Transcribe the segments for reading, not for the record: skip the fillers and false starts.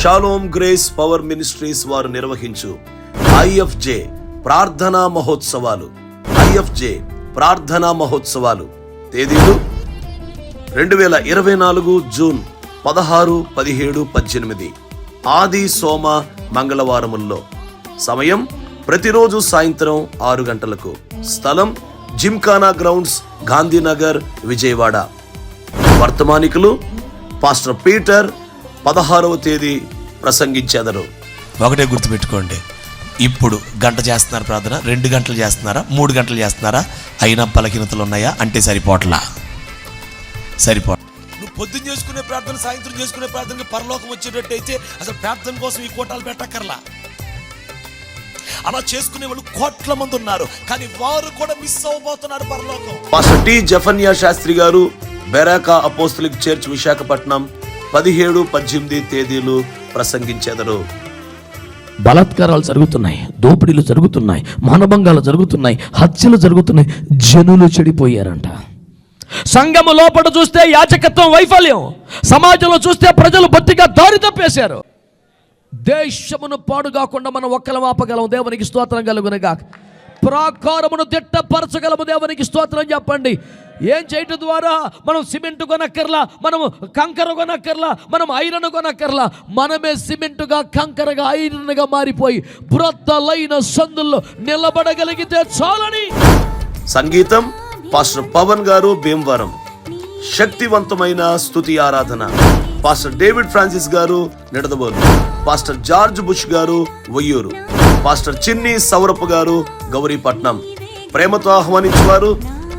Shalom grace power ministries వారు నిర్వహించు IFJ ప్రార్థనా మహోత్సవాలు. ఐఎఫ్జే ప్రార్థనా మహోత్సవాలు తేదీలు 2024 జూన్ 16, 17, 18 ఆది సోమ మంగళవారముల్లో. సమయం ప్రతిరోజు సాయంత్రం 6 గంటలకు. స్థలం జిమ్ఖానా గ్రౌండ్స్, గాంధీనగర్, విజయవాడ. వర్తమానికులు పాస్టర్ పీటర్ 16వ తేదీ ప్రసంగించెదరు. ఒకటే గుర్తుపెట్టుకోండి, ఇప్పుడు గంట చేస్తున్నారు ప్రార్థన, 2 గంటలు చేస్తున్నారా, 3 గంటలు చేస్తున్నారా, అయినా బలహీనతలు ఉన్నాయా అంటే సరిపోవట్లా. నువ్వు పొద్దున్న చేసుకునే ప్రార్థన, సాయంత్రం చేసుకునే ప్రార్థనకి పరలోకం వచ్చేటట్టయితే అసలు ప్రార్థన కోసం ఈ కోటాలు పెట్టక్కర్లా. అలా చేసుకునే వాళ్ళు కోట్ల మంది ఉన్నారు, కానీ వారు కూడా మిస్ అవబోతున్నారు పరలోకం. పాస్టర్ టి జఫన్యా శాస్త్రి గారు బెరాకా అపోస్తలిక్ చర్చ్ విశాఖపట్నం 17, 18 తేదీలు ప్రసంగించెదరు. బలాత్కారాలు జరుగుతున్నాయి, దోపిడీలు జరుగుతున్నాయి, మానభంగాలు జరుగుతున్నాయి, హత్యలు జరుగుతున్నాయి, జనులు చెడిపోయారంట. సంఘము లోపల చూస్తే యాజకత్వం వైఫల్యం, సమాజంలో చూస్తే ప్రజలు బొత్తిగా దారి తప్పేశారు. దేశమును పాడుగాకుండా మనం ఒక్కలం ఆపగలం. దేవునికి స్తోత్రం కలుగునుగాక. ప్రాకారమును దిట్టపరచగలము. దేవునికి స్తోత్రం చెప్పండి. ఏం చేయటం ద్వారా? మనం సిమెంట్ కొనక్కర్లా, మనం కంకర కొనక్కర్లా, మనం ఐరన్ కొనక్కర్లా. మనమే సిమెంటుగా, కంకరగా, ఐరన్గా మారిపోయి బ్రద్దలైన సందుల్లో నిలబడగలిగితే చాలని. సంగీతం పాస్టర్ పవన్ గారు భీమవరం. శక్తివంతమైన స్తుతి ఆరాధన పాస్టర్ డేవిడ్ ఫ్రాన్సిస్ గారు నిడదవోలు. పాస్టర్ జార్జ్ బుష్ గారు వయ్యూరు. పాస్టర్ చిన్ని సౌరపు గారు గౌరీపట్నం. ప్రేమతో ఆహ్వానించేవారు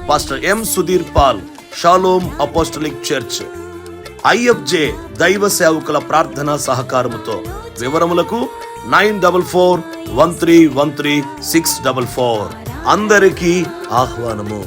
pastor M Sudhir Paul, Shalom apostolic church. IFJ దైవ సేవకుల ప్రార్థనా సహకారముతో. వివరములకు 9441313644. అందరికీ ఆహ్వానము.